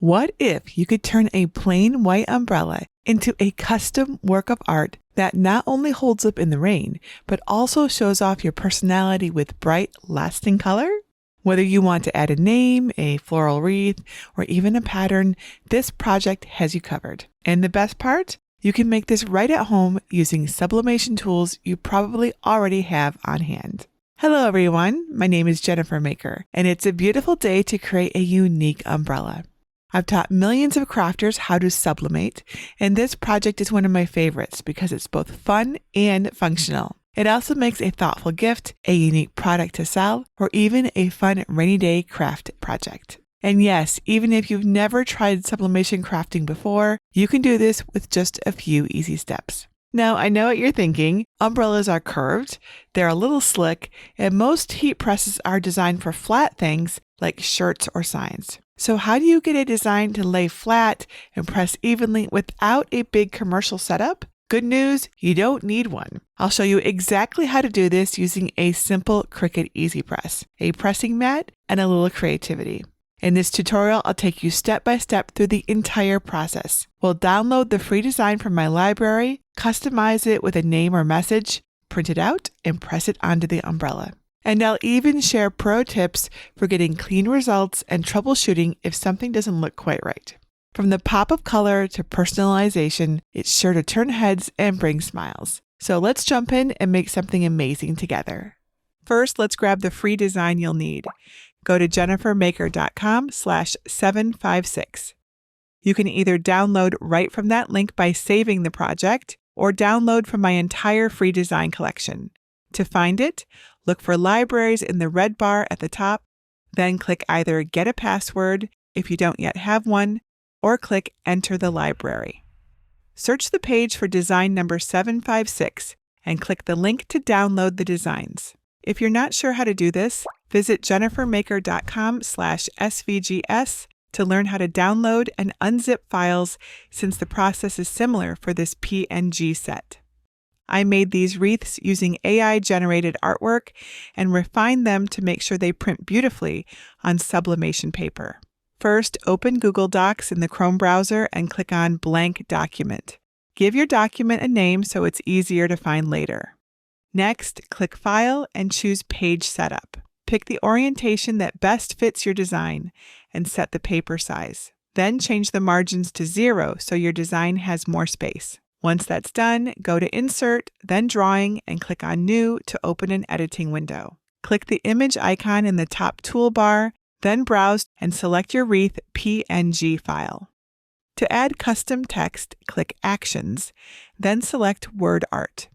What if you could turn a plain white umbrella into a custom work of art that not only holds up in the rain, but also shows off your personality with bright, lasting color? Whether you want to add a name, a floral wreath, or even a pattern, this project has you covered. And the best part? You can make this right at home using sublimation tools you probably already have on hand. Hello everyone, my name is JenniferMaker, and it's a beautiful day to create a unique umbrella. I've taught millions of crafters how to sublimate, and this project is one of my favorites because it's both fun and functional. It also makes a thoughtful gift, a unique product to sell, or even a fun rainy day craft project. And yes, even if you've never tried sublimation crafting before, you can do this with just a few easy steps. Now, I know what you're thinking. Umbrellas are curved, they're a little slick, and most heat presses are designed for flat things like shirts or signs. So how do you get a design to lay flat and press evenly without a big commercial setup? Good news, you don't need one. I'll show you exactly how to do this using a simple Cricut Easy Press, a pressing mat, and a little creativity. In this tutorial, I'll take you step by step through the entire process. We'll download the free design from my library, customize it with a name or message, print it out, and press it onto the umbrella. And I'll even share pro tips for getting clean results and troubleshooting if something doesn't look quite right. From the pop of color to personalization, it's sure to turn heads and bring smiles. So let's jump in and make something amazing together. First, let's grab the free design you'll need. Go to JenniferMaker.com/756. You can either download right from that link by saving the project or download from my entire free design collection. To find it, look for libraries in the red bar at the top, then click either Get a Password if you don't yet have one, or click Enter the Library. Search the page for design number 756 and click the link to download the designs. If you're not sure how to do this, visit JenniferMaker.com/svgs to learn how to download and unzip files since the process is similar for this PNG set. I made these wreaths using AI-generated artwork and refined them to make sure they print beautifully on sublimation paper. First, open Google Docs in the Chrome browser and click on Blank Document. Give your document a name so it's easier to find later. Next, click File and choose Page Setup. Pick the orientation that best fits your design and set the paper size. Then change the margins to 0 so your design has more space. Once that's done, go to Insert, then Drawing, and click on New to open an editing window. Click the image icon in the top toolbar, then browse and select your wreath PNG file. To add custom text, click Actions, then select Word Art.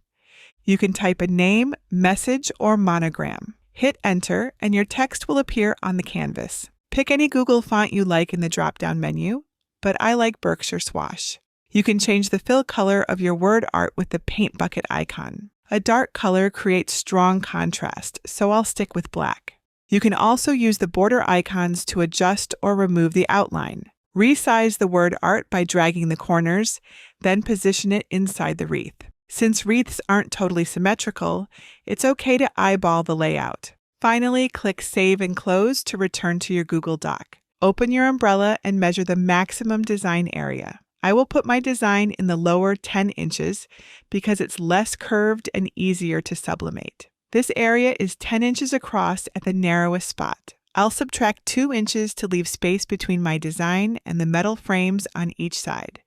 You can type a name, message, or monogram. Hit Enter, and your text will appear on the canvas. Pick any Google font you like in the drop-down menu, but I like Berkshire Swash. You can change the fill color of your word art with the paint bucket icon. A dark color creates strong contrast, so I'll stick with black. You can also use the border icons to adjust or remove the outline. Resize the word art by dragging the corners, then position it inside the wreath. Since wreaths aren't totally symmetrical, it's okay to eyeball the layout. Finally, click Save and Close to return to your Google Doc. Open your umbrella and measure the maximum design area. I will put my design in the lower 10 inches because it's less curved and easier to sublimate. This area is 10 inches across at the narrowest spot. I'll subtract 2 inches to leave space between my design and the metal frames on each side,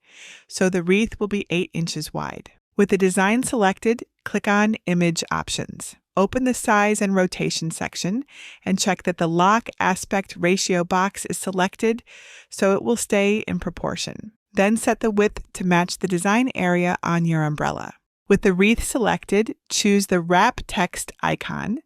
so the wreath will be 8 inches wide. With the design selected, click on Image Options. Open the Size and Rotation section and check that the Lock Aspect Ratio box is selected so it will stay in proportion. Then set the width to match the design area on your umbrella. With the wreath selected, choose the Wrap Text icon,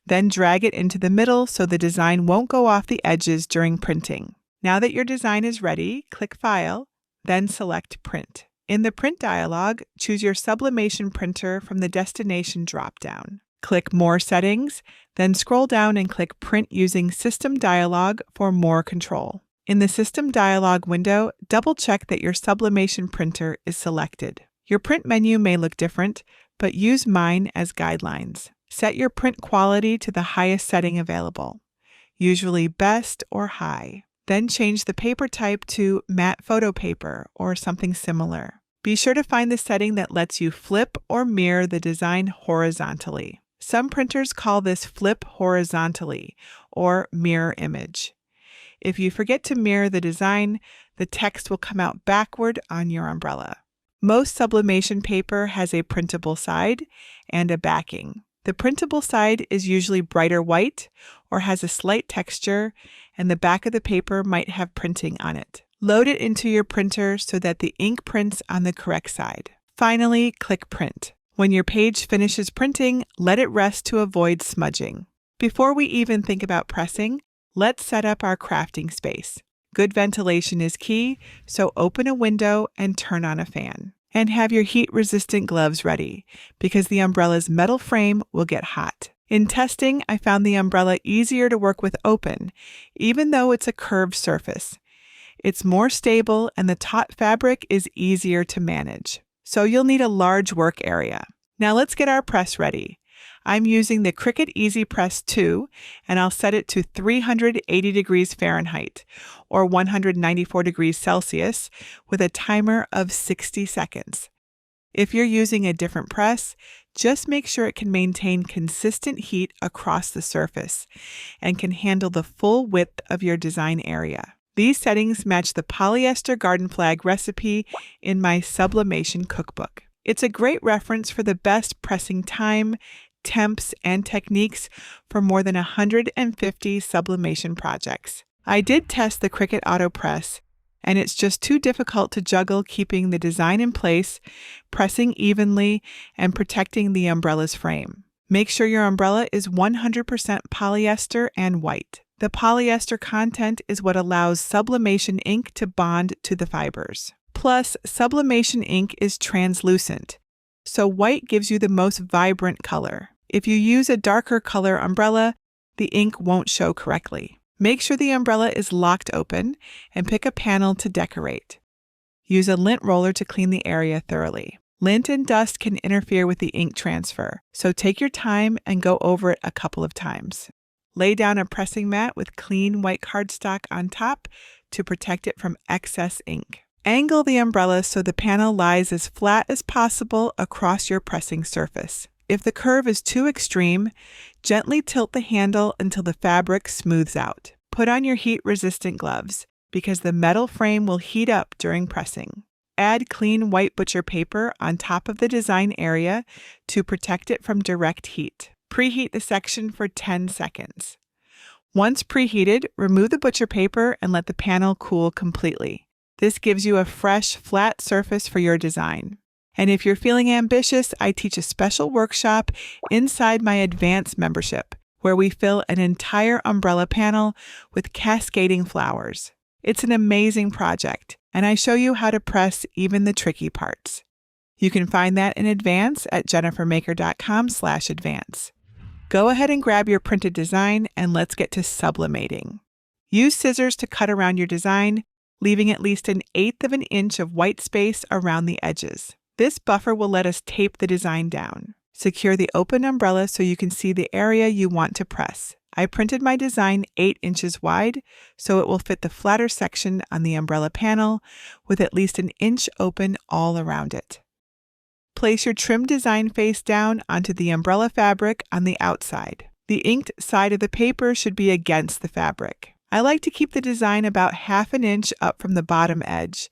then drag it into the middle so the design won't go off the edges during printing. Now that your design is ready, click File, then select Print. In the Print dialog, choose your sublimation printer from the Destination drop-down. Click More Settings, then scroll down and click Print using System dialog for more control. In the System dialog window, double-check that your sublimation printer is selected. Your print menu may look different, but use mine as guidelines. Set your print quality to the highest setting available, usually Best or High. Then change the paper type to matte photo paper or something similar. Be sure to find the setting that lets you flip or mirror the design horizontally. Some printers call this flip horizontally or mirror image. If you forget to mirror the design, the text will come out backward on your umbrella. Most sublimation paper has a printable side and a backing. The printable side is usually brighter white or has a slight texture, and the back of the paper might have printing on it. Load it into your printer so that the ink prints on the correct side. Finally, click Print. When your page finishes printing, let it rest to avoid smudging. Before we even think about pressing, let's set up our crafting space. Good ventilation is key, so open a window and turn on a fan. And have your heat-resistant gloves ready, because the umbrella's metal frame will get hot. In testing, I found the umbrella easier to work with open, even though it's a curved surface. It's more stable and the taut fabric is easier to manage. So you'll need a large work area. Now let's get our press ready. I'm using the Cricut Easy Press 2, and I'll set it to 380 degrees Fahrenheit, or 194 degrees Celsius, with a timer of 60 seconds. If you're using a different press, just make sure it can maintain consistent heat across the surface and can handle the full width of your design area. These settings match the polyester garden flag recipe in my Sublimation cookbook. It's a great reference for the best pressing time, temps, and techniques for more than 150 sublimation projects. I did test the Cricut AutoPress, and it's just too difficult to juggle keeping the design in place, pressing evenly, and protecting the umbrella's frame. Make sure your umbrella is 100% polyester and white. The polyester content is what allows sublimation ink to bond to the fibers. Plus, sublimation ink is translucent, so white gives you the most vibrant color. If you use a darker color umbrella, the ink won't show correctly. Make sure the umbrella is locked open and pick a panel to decorate. Use a lint roller to clean the area thoroughly. Lint and dust can interfere with the ink transfer, so take your time and go over it a couple of times. Lay down a pressing mat with clean white cardstock on top to protect it from excess ink. Angle the umbrella so the panel lies as flat as possible across your pressing surface. If the curve is too extreme, gently tilt the handle until the fabric smooths out. Put on your heat-resistant gloves, because the metal frame will heat up during pressing. Add clean white butcher paper on top of the design area to protect it from direct heat. Preheat the section for 10 seconds. Once preheated, remove the butcher paper and let the panel cool completely. This gives you a fresh, flat surface for your design. And if you're feeling ambitious, I teach a special workshop inside my advanced membership, where we fill an entire umbrella panel with cascading flowers. It's an amazing project, and I show you how to press even the tricky parts. You can find that in advance at JenniferMaker.com/advance. Go ahead and grab your printed design, and let's get to sublimating. Use scissors to cut around your design, leaving at least 1/8 of an inch of white space around the edges. This buffer will let us tape the design down. Secure the open umbrella so you can see the area you want to press. I printed my design 8 inches wide, so it will fit the flatter section on the umbrella panel with at least 1 inch open all around it. Place your trimmed design face down onto the umbrella fabric on the outside. The inked side of the paper should be against the fabric. I like to keep the design about 1/2 inch up from the bottom edge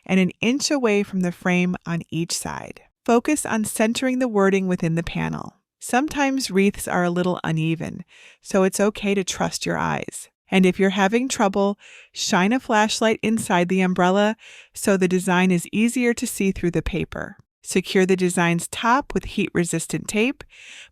and 1 inch away from the frame on each side. Focus on centering the wording within the panel. Sometimes wreaths are a little uneven, so it's okay to trust your eyes. And if you're having trouble, shine a flashlight inside the umbrella so the design is easier to see through the paper. Secure the design's top with heat-resistant tape,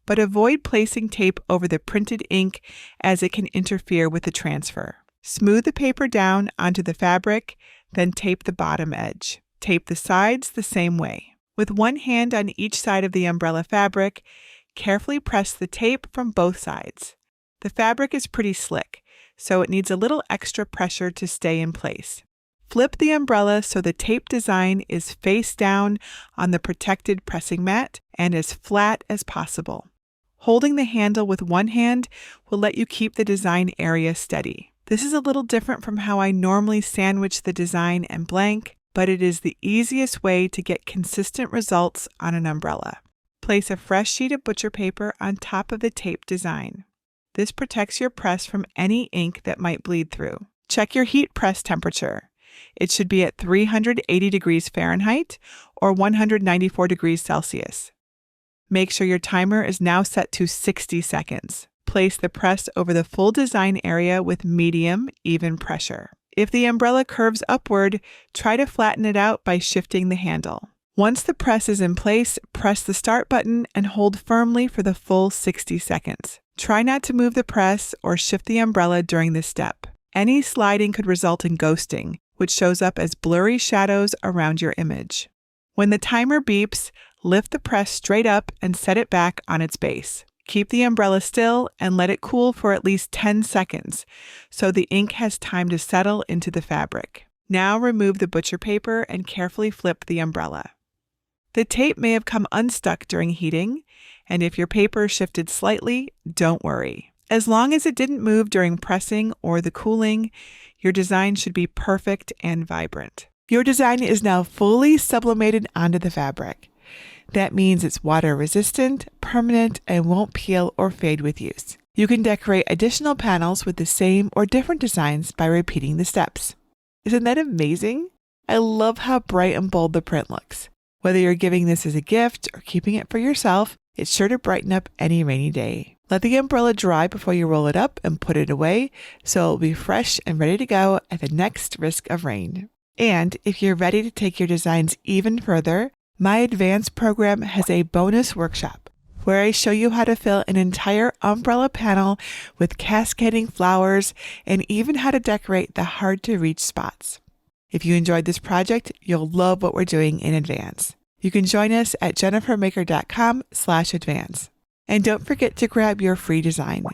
but avoid placing tape over the printed ink as it can interfere with the transfer. Smooth the paper down onto the fabric, then tape the bottom edge. Tape the sides the same way. With one hand on each side of the umbrella fabric, carefully press the tape from both sides. The fabric is pretty slick, so it needs a little extra pressure to stay in place. Flip the umbrella so the tape design is face down on the protected pressing mat and as flat as possible. Holding the handle with one hand will let you keep the design area steady. The This is a little different from how I normally sandwich the design and blank, but it is the easiest way to get consistent results on an umbrella. Place a fresh sheet of butcher paper on top of the tape design. This protects your press from any ink that might bleed through. Check your heat press temperature. It should be at 380 degrees Fahrenheit or 194 degrees Celsius. Make sure your timer is now set to 60 seconds. Place the press over the full design area with medium, even pressure. If the umbrella curves upward, try to flatten it out by shifting the handle. Once the press is in place, press the start button and hold firmly for the full 60 seconds. Try not to move the press or shift the umbrella during this step. Any sliding could result in ghosting, which shows up as blurry shadows around your image. When the timer beeps, lift the press straight up and set it back on its base. Keep the umbrella still and let it cool for at least 10 seconds so the ink has time to settle into the fabric. Now remove the butcher paper and carefully flip the umbrella. The tape may have come unstuck during heating, and if your paper shifted slightly, don't worry. As long as it didn't move during pressing or the cooling, your design should be perfect and vibrant. Your design is now fully sublimated onto the fabric. That means it's water resistant, permanent, and won't peel or fade with use. You can decorate additional panels with the same or different designs by repeating the steps. Isn't that amazing? I love how bright and bold the print looks. Whether you're giving this as a gift or keeping it for yourself, it's sure to brighten up any rainy day. Let the umbrella dry before you roll it up and put it away so it'll be fresh and ready to go at the next risk of rain. And if you're ready to take your designs even further, my advanced program has a bonus workshop where I show you how to fill an entire umbrella panel with cascading flowers and even how to decorate the hard-to-reach spots. If you enjoyed this project, you'll love what we're doing in advance. You can join us at JenniferMaker.com/advance. And don't forget to grab your free design,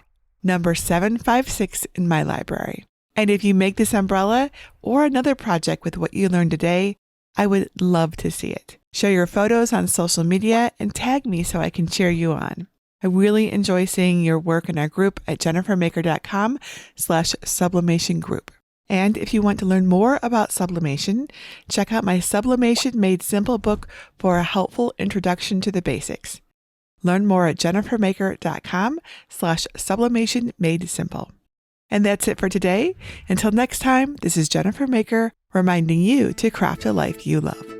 number 756 in my library. And if you make this umbrella or another project with what you learned today, I would love to see it. Share your photos on social media and tag me so I can cheer you on. I really enjoy seeing your work in our group at JenniferMaker.com/sublimation group. And if you want to learn more about sublimation, check out my Sublimation Made Simple book for a helpful introduction to the basics. Learn more at JenniferMaker.com/sublimation made simple. And that's it for today. Until next time, this is Jennifer Maker reminding you to craft a life you love.